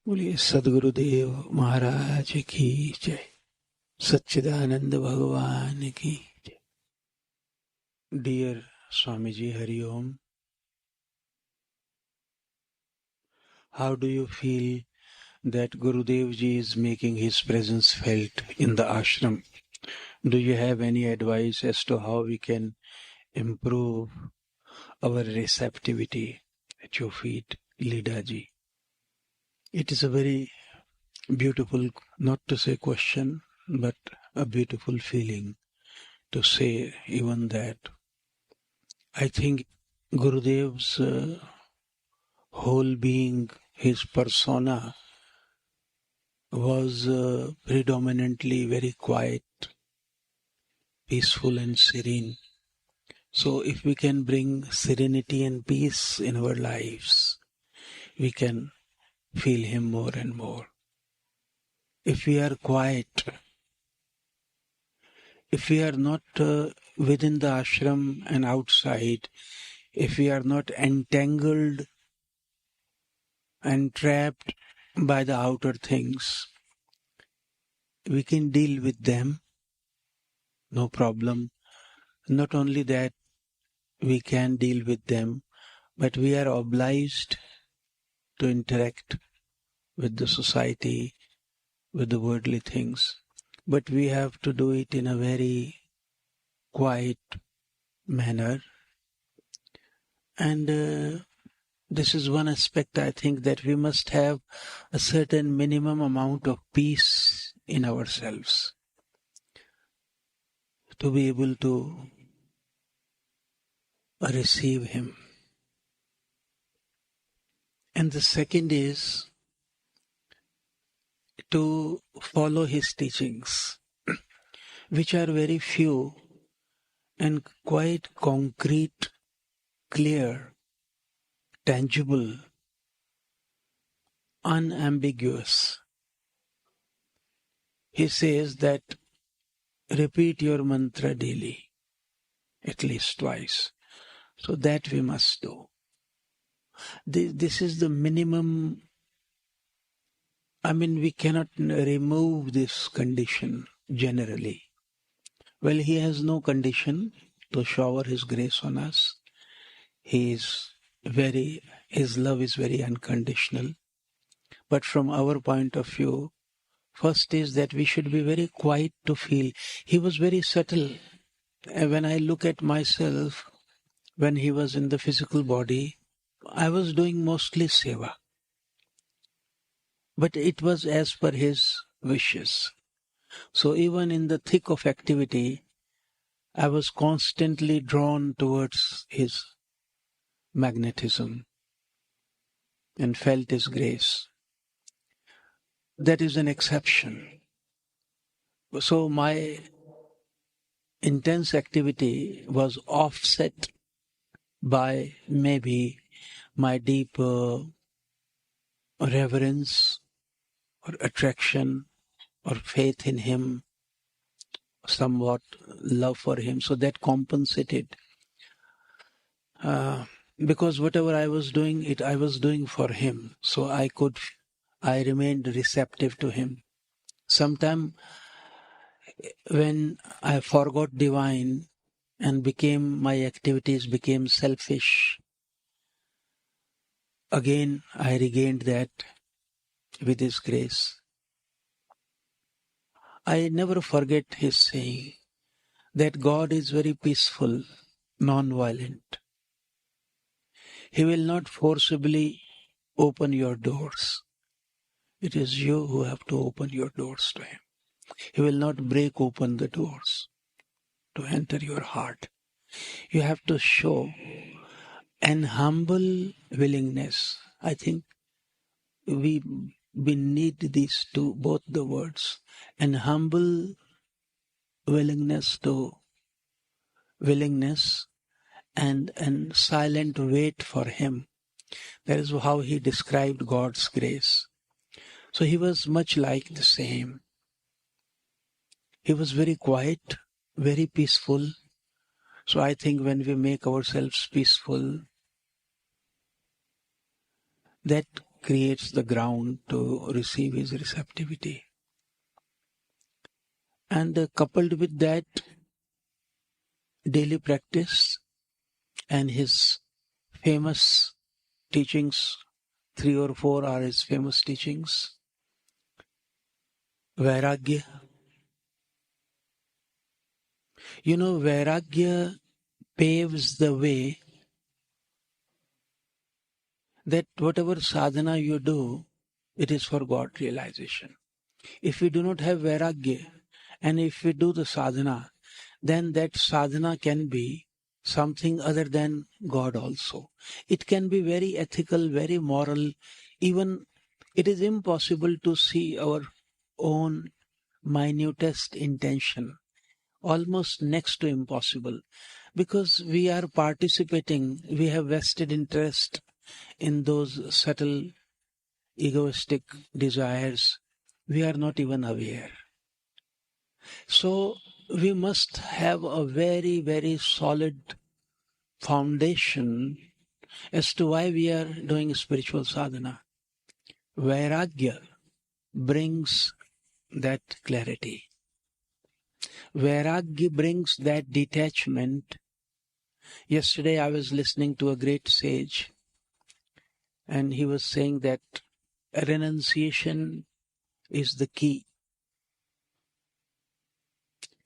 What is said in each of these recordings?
बोलिए सद्गुरुदेव महाराज की जय, सच्चिदानंद भगवान की जय. Dear Swamiji Hari Om, how do you feel that Gurudev Ji is making his presence felt in the ashram? Do you have any advice as to how we can improve our receptivity at your feet, Lida Ji? It is a very beautiful, not to say question, but a beautiful feeling to say even that. I think Gurudev's whole being, his persona, was predominantly very quiet, peaceful and serene. So if we can bring serenity and peace in our lives, we can feel him more and more. If we are quiet, if we are not within the ashram and outside, if we are not entangled and trapped by the outer things, we can deal with them, no problem. Not only that, we can deal with them, but we are obliged to interact with the society, with the worldly things. But we have to do it in a very quiet manner. And this is one aspect, I think, that we must have a certain minimum amount of peace in ourselves to be able to receive him. And the second is to follow his teachings, which are very few and quite concrete, clear, tangible, unambiguous. He says that repeat your mantra daily, at least twice. So that we must do. This is the minimum. I mean, we cannot remove this condition generally. Well, he has no condition to shower his grace on us. His love is very unconditional. But from our point of view, first is that we should be very quiet to feel. He was very subtle. When I look at myself, when he was in the physical body, I was doing mostly seva. But it was as per his wishes. So even in the thick of activity, I was constantly drawn towards his magnetism and felt his grace. That is an exception. So my intense activity was offset by maybe my deep reverence or attraction or faith in him, somewhat love for him. So that compensated. Because whatever I was doing, I was doing for him. So I remained receptive to him. Sometime when I forgot divine and my activities became selfish, again I regained that with his grace. I never forget his saying that God is very peaceful, non-violent. He will not forcibly open your doors. It is you who have to open your doors to him. He will not break open the doors to enter your heart. You have to show an humble willingness. I think we need these two, both the words. An humble willingness and silent wait for him. That is how he described God's grace. So he was much like the same. He was very quiet, very peaceful. So I think when we make ourselves peaceful, that creates the ground to receive his receptivity. And coupled with that, daily practice and his famous teachings, 3 or 4 are his famous teachings. Vairagya. You know, Vairagya paves the way that whatever sadhana you do, it is for God realization. If we do not have Vairagya, and if we do the sadhana, then that sadhana can be something other than God also. It can be very ethical, very moral. Even it is impossible to see our own minutest intention. Almost next to impossible. Because we are participating, we have vested interest in those subtle egoistic desires. We are not even aware. So we must have a very, very solid foundation as to why we are doing spiritual sadhana. Vairagya brings that clarity. Vairagya brings that detachment. Yesterday I was listening to a great sage, and he was saying that renunciation is the key.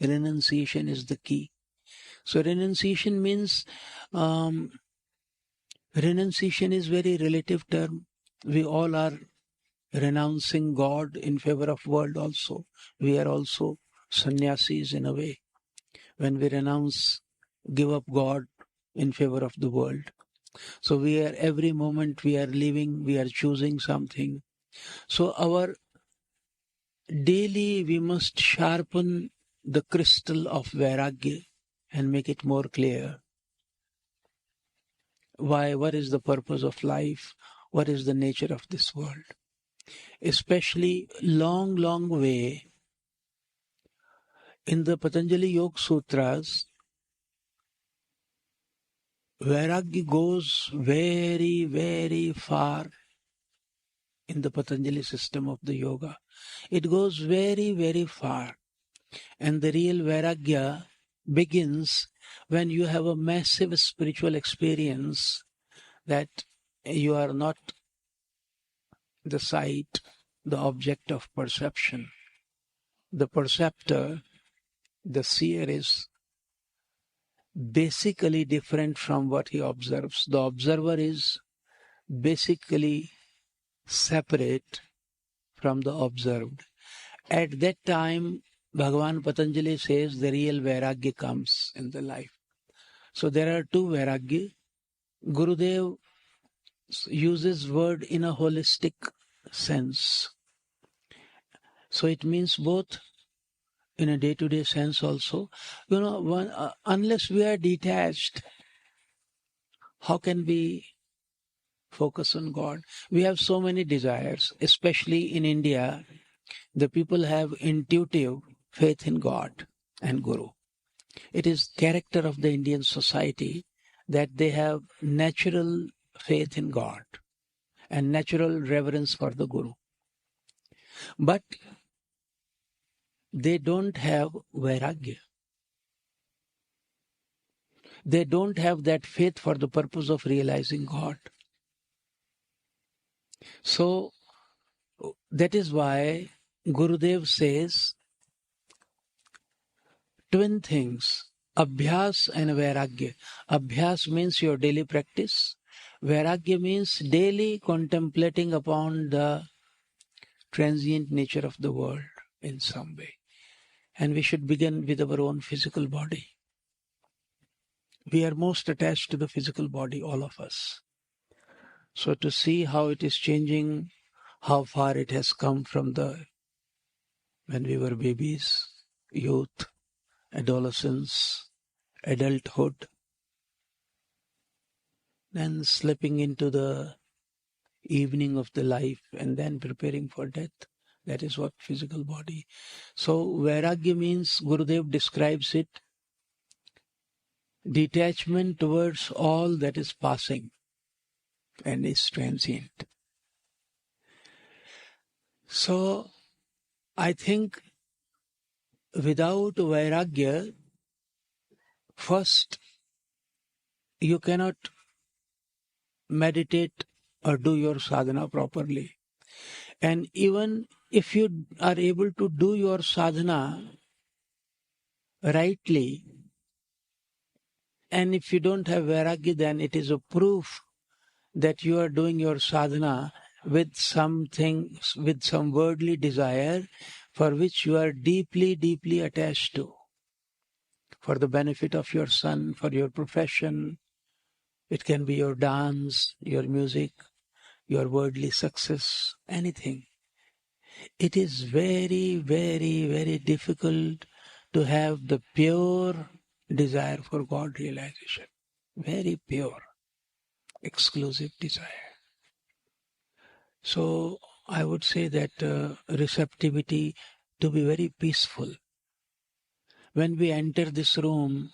Renunciation is the key. So renunciation means, renunciation is very relative term. We all are renouncing God in favor of world also. We are also sannyasis in a way. When we renounce, give up God in favor of the world. So we are, every moment we are living, we are choosing something. So our daily we must sharpen the crystal of Vairagya and make it more clear. Why? What is the purpose of life? What is the nature of this world? Especially long, long way in the Patanjali Yoga Sutras, Vairagya goes very, very far in the Patanjali system of the yoga. It goes very, very far. And the real Vairagya begins when you have a massive spiritual experience that you are not the sight, the object of perception. The perceptor, the seer, is basically different from what he observes. The observer is basically separate from the observed. At that time, Bhagavan Patanjali says the real Vairagya comes in the life. So there are two Vairagya. Gurudev uses word in a holistic sense. So it means both in a day-to-day sense also. You know, unless we are detached, how can we focus on God? We have so many desires, especially in India. The people have intuitive faith in God and Guru. It is character of the Indian society that they have natural faith in God and natural reverence for the Guru. But they don't have Vairagya. They don't have that faith for the purpose of realizing God. So that is why Gurudev says twin things, Abhyas and Vairagya. Abhyas means your daily practice. Vairagya means daily contemplating upon the transient nature of the world in some way. And we should begin with our own physical body. We are most attached to the physical body, all of us. So to see how it is changing, how far it has come from when we were babies, youth, adolescence, adulthood, then slipping into the evening of the life and then preparing for death. That is what physical body. So Vairagya means, Gurudev describes it, detachment towards all that is passing and is transient. So I think without Vairagya, first you cannot meditate or do your sadhana properly. And even if you are able to do your sadhana rightly, and if you don't have Vairagya, then it is a proof that you are doing your sadhana with something, with some worldly desire for which you are deeply, deeply attached to, for the benefit of your son, for your profession. It can be your dance, your music, your worldly success, anything. It is very, very, very difficult to have the pure desire for God realization. Very pure, exclusive desire. So I would say that receptivity to be very peaceful. When we enter this room,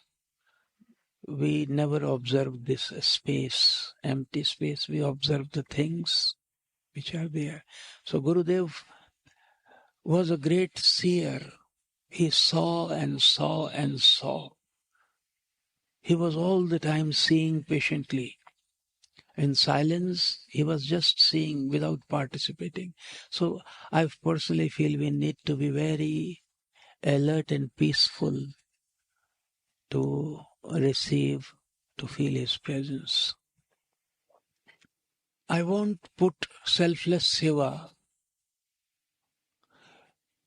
we never observe this space, empty space. We observe the things which are there. So Gurudev was a great seer. He saw and saw and saw. He was all the time seeing patiently. In silence, he was just seeing without participating. So I personally feel we need to be very alert and peaceful to receive, to feel his presence. I won't put selfless seva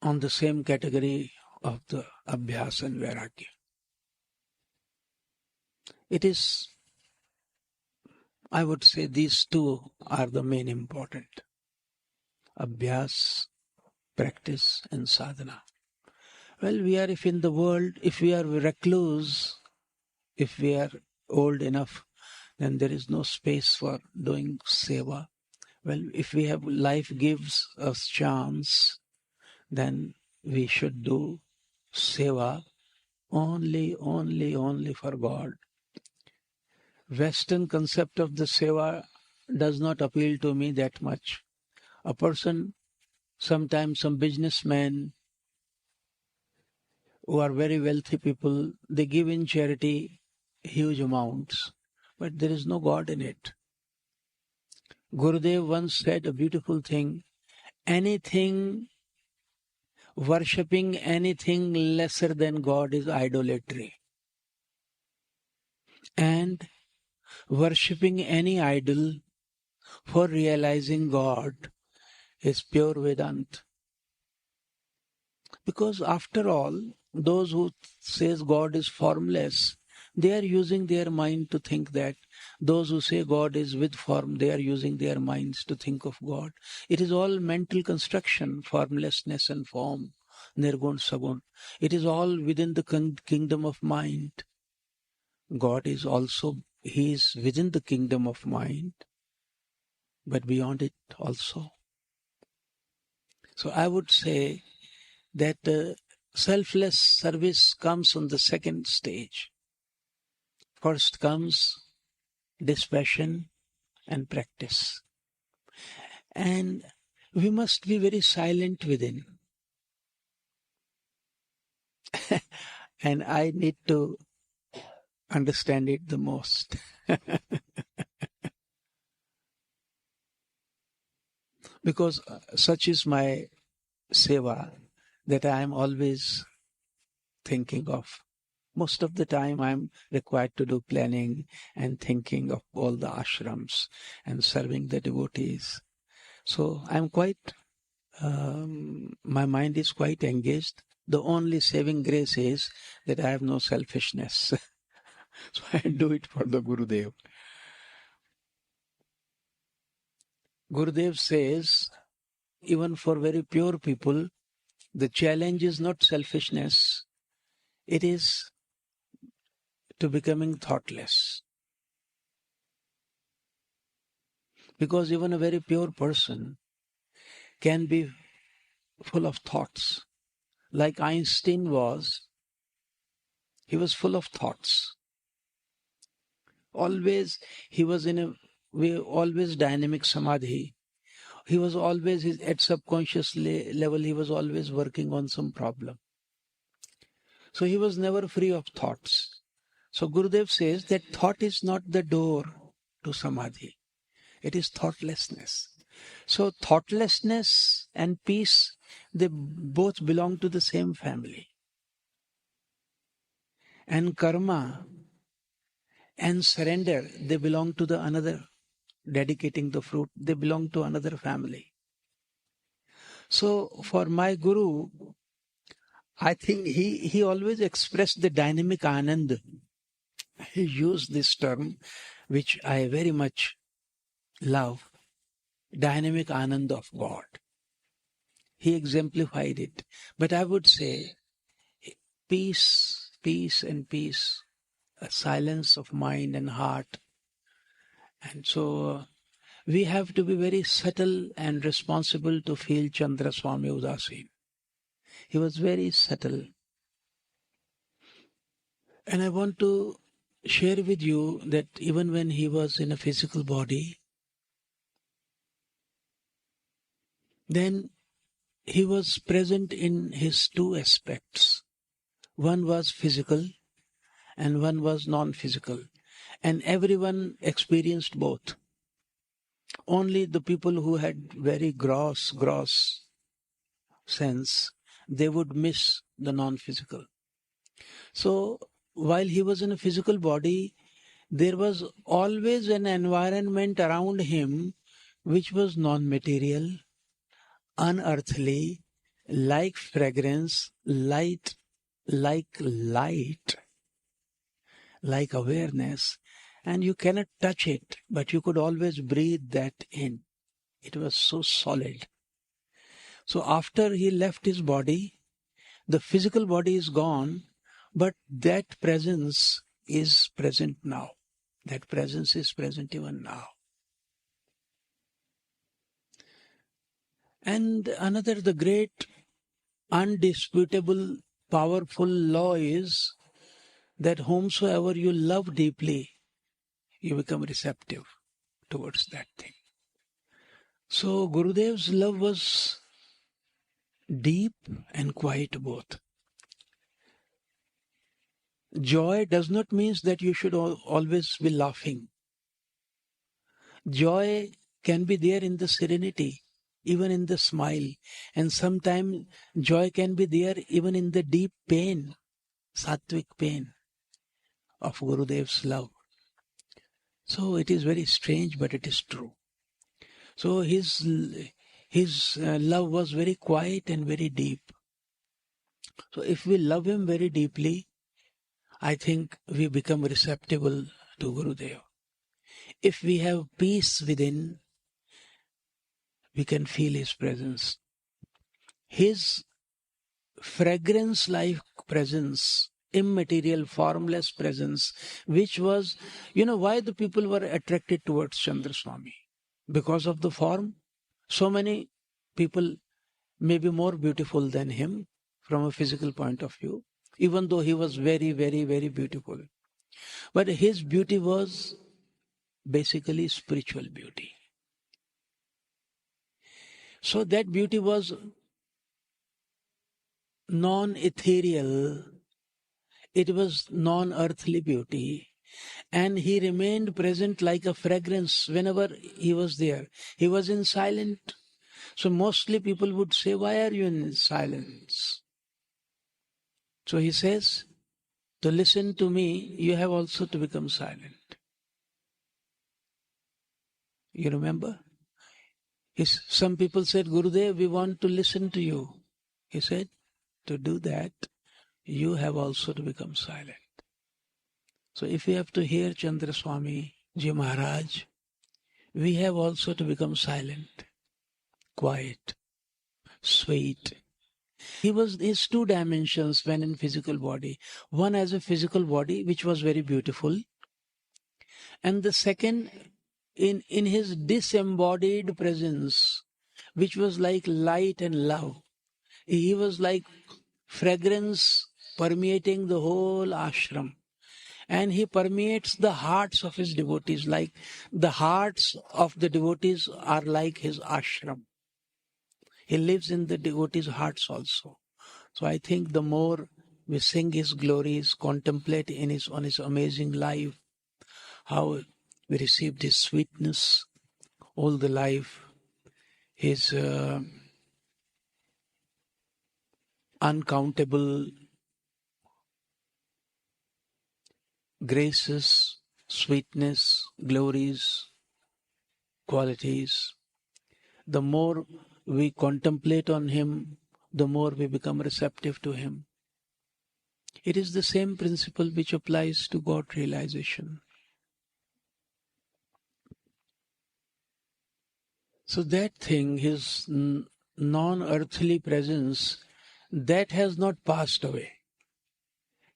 on the same category of the abhyas and vairagya. It is, I would say, these two are the main important. Abhyas, practice, and sadhana. Well, if in the world, if we are recluse, if we are old enough, then there is no space for doing seva. Well, if we have, life gives us chance, then we should do seva only for God. Western concept of the seva does not appeal to me that much. A person, sometimes some businessmen who are very wealthy people, they give in charity huge amounts, but there is no God in it. Gurudev once said a beautiful thing, worshipping anything lesser than God is idolatry. And worshipping any idol for realizing God is pure Vedanta. Because after all, those who says God is formless, they are using their mind to think that. Those who say God is with form, they are using their minds to think of God. It is all mental construction, formlessness and form, nirgun sagun. It is all within the kingdom of mind. God is also, He is within the kingdom of mind, but beyond it also. So I would say that selfless service comes on the second stage. First comes dispassion and practice. And we must be very silent within. And I need to understand it the most. Because such is my seva that I am always thinking of. Most of the time I'm required to do planning and thinking of all the ashrams and serving the devotees. So I'm quite, my mind is quite engaged. The only saving grace is that I have no selfishness. So I do it for the Gurudev. Gurudev says, even for very pure people, the challenge is not selfishness. It is to becoming thoughtless. Because even a very pure person can be full of thoughts. Like Einstein was, he was full of thoughts. Always, he was in a way, always dynamic samadhi. He was always, at subconscious level, he was always working on some problem. So he was never free of thoughts. So Gurudev says that thought is not the door to samadhi. It is thoughtlessness. So thoughtlessness and peace, they both belong to the same family. And karma and surrender, they belong to the another, dedicating the fruit, they belong to another family. So for my Guru, I think he always expressed the dynamic anand. He used this term, which I very much love, dynamic anand of God. He exemplified it. But I would say peace, peace and peace, a silence of mind and heart. And so we have to be very subtle and responsible to feel Chandra Swami Udasin. He was very subtle. And I want to share with you that even when he was in a physical body, then he was present in his two aspects. One was physical and one was non-physical. And everyone experienced both. Only the people who had very gross sense, they would miss the non-physical. So while he was in a physical body, there was always an environment around him which was non-material, unearthly, like fragrance, light, like light, like awareness, and you cannot touch it, but you could always breathe that in. It was so solid. So after he left his body, the physical body is gone, but that presence is present now. That presence is present even now. And another, the great, undisputable, powerful law is that whomsoever you love deeply, you become receptive towards that thing. So Gurudev's love was deep and quiet both. Joy does not mean that you should always be laughing. Joy can be there in the serenity, even in the smile. And sometimes joy can be there even in the deep pain, sattvic pain of Gurudev's love. So it is very strange, but it is true. So his love was very quiet and very deep. So if we love him very deeply, I think we become receptive to Gurudev. If we have peace within, we can feel his presence. His fragrance-like presence, immaterial, formless presence, which was, why the people were attracted towards Chandra Swami? Because of the form. So many people may be more beautiful than him from a physical point of view, even though he was very, very, very beautiful. But his beauty was basically spiritual beauty. So that beauty was non-ethereal, it was non-earthly beauty, and he remained present like a fragrance whenever he was there. He was in silence. So mostly people would say, why are you in silence? So he says, to listen to me, you have also to become silent. You remember? Some people said, Gurudev, we want to listen to you. He said, to do that, you have also to become silent. So if we have to hear Chandra Swami Ji Maharaj, we have also to become silent, quiet, sweet. He was his two dimensions when in physical body. One as a physical body, which was very beautiful. And the second, in his disembodied presence, which was like light and love. He was like fragrance permeating the whole ashram. And he permeates the hearts of his devotees, like the hearts of the devotees are like his ashram. He lives in the devotees' hearts also. So I think the more we sing his glories, contemplate on his amazing life, how we received his sweetness all the life, his uncountable graces, sweetness, glories, qualities. The more we contemplate on him, the more we become receptive to him. It is the same principle which applies to God realization. So that thing, his non-earthly presence, that has not passed away.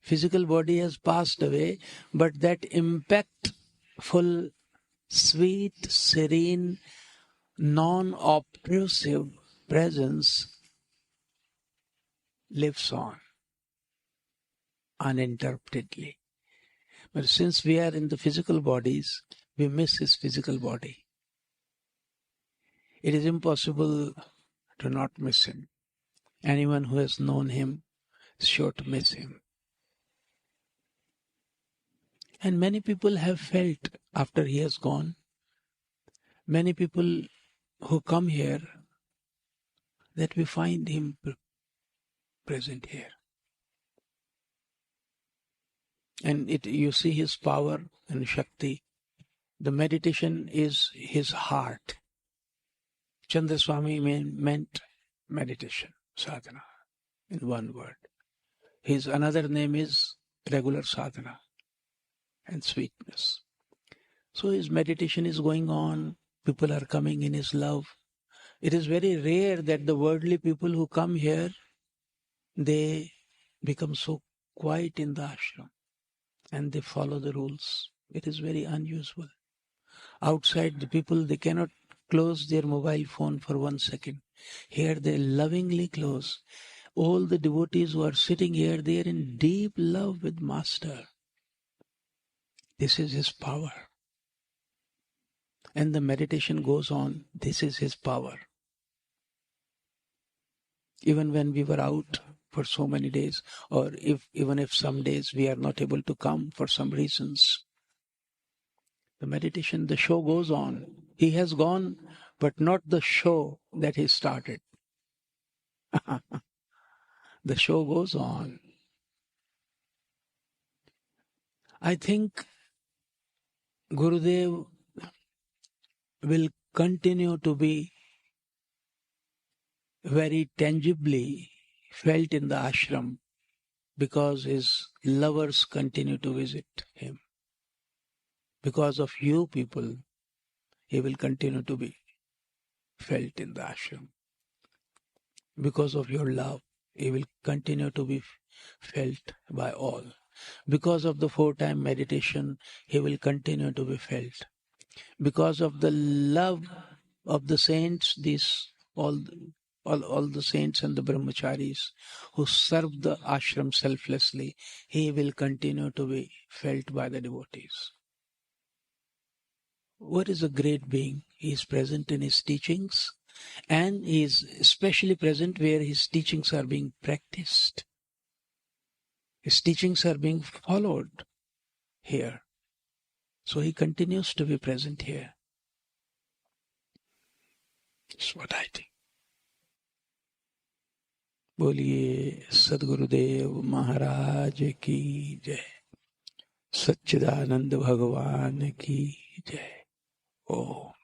Physical body has passed away, but that impactful, sweet, serene, non-obtrusive presence lives on uninterruptedly. But since we are in the physical bodies, we miss his physical body. It is impossible to not miss him. Anyone who has known him is sure to miss him. And many people have felt after he has gone. Many people who come here, that we find him present here. And you see his power and Shakti. The meditation is his heart. Chandra Swami meant meditation, sadhana, in one word. His another name is regular sadhana and sweetness. So his meditation is going on. People are coming in his love. It is very rare that the worldly people who come here, they become so quiet in the ashram and they follow the rules. It is very unusual. Outside, the people, they cannot close their mobile phone for 1 second. Here they lovingly close. All the devotees who are sitting here, they are in deep love with Master. This is his power. And the meditation goes on. This is his power. Even when we were out for so many days, or even if some days we are not able to come for some reasons, the meditation, the show goes on. He has gone, but not the show that he started. The show goes on. I think Gurudev will continue to be very tangibly felt in the ashram because his lovers continue to visit him. Because of you people, he will continue to be felt in the ashram. Because of your love, he will continue to be felt by all. Because of the 4-time meditation, he will continue to be felt. Because of the love of the saints, all the saints and the brahmacharis who serve the ashram selflessly, he will continue to be felt by the devotees. What is a great being? He is present in his teachings, and he is especially present where his teachings are being practiced. His teachings are being followed here. So he continues to be present here. That's what I think. बोलिए सद्गुरुदेव महाराज की जय, सच्चिदानंद भगवान की जय। ओम।